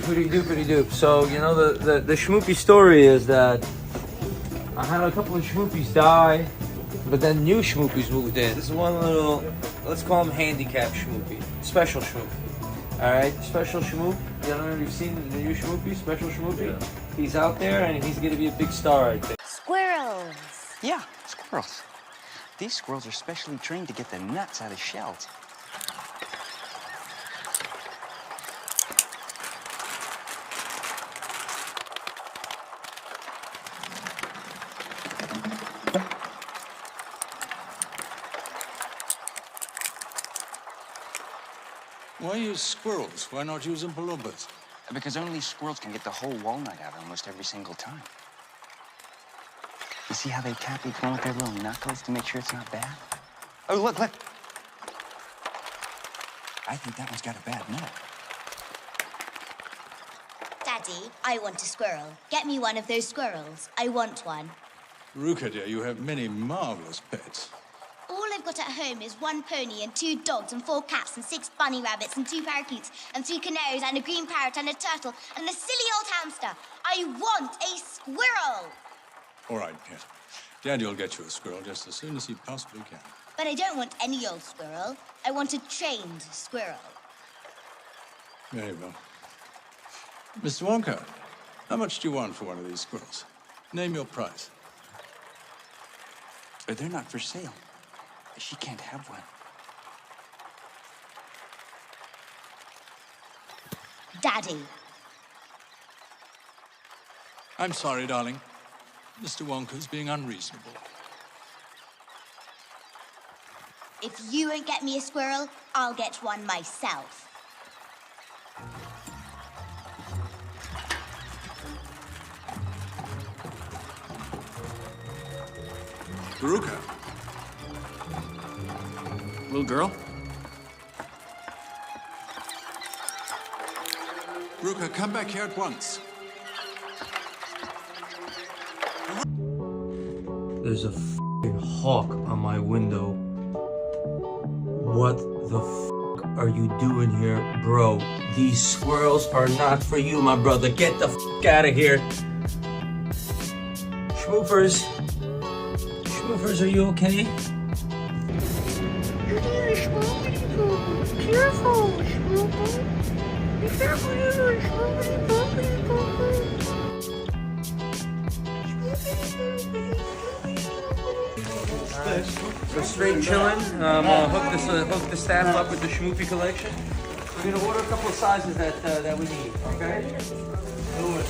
Pretty doop. So, you know, the schmoopy story is that I had a couple of schmoopies die, but then new schmoopies moved in. This is one little, let's call him handicap schmoopy. Special schmoopy. Alright, special schmoop. You know, you've seen the new schmoopy, special schmoopy? Yeah. He's out there and he's gonna be a big star, I think. Squirrels. Yeah, squirrels. These squirrels are specially trained to get the nuts out of shells. Why use squirrels? Why not use impalombas? Because only squirrels can get the whole walnut out almost every single time. You see how they tap each one with their little knuckles to make sure it's not bad? Oh, look. I think that one's got a bad nut. Daddy, I want a squirrel. Get me one of those squirrels. I want one. Ruka, dear, you have many marvelous pets. All I've got at home is 1 pony and 2 dogs and 4 cats and 6 bunny rabbits and 2 parakeets and 3 canaries and a green parrot and a turtle and a silly old hamster. I want a squirrel! All right, Pet. Daddy will get you a squirrel just as soon as he possibly can. But I don't want any old squirrel. I want a trained squirrel. Very well. Mr. Wonka, how much do you want for one of these squirrels? Name your price. They're not for sale. She can't have one. Daddy. I'm sorry, darling. Mr. Wonka's being unreasonable. If you won't get me a squirrel, I'll get one myself. Ruka. Little girl? Ruka, come back here at once. There's a f***ing hawk on my window. What the f*** are you doing here, bro? These squirrels are not for you, my brother. Get the f*** out of here. Schmoopers, are you okay? Careful, Schmoopy. Be careful, So straight chilling. Hook the staff up with the Schmoopy collection. We're gonna order a couple of sizes that we need. Okay. Do it.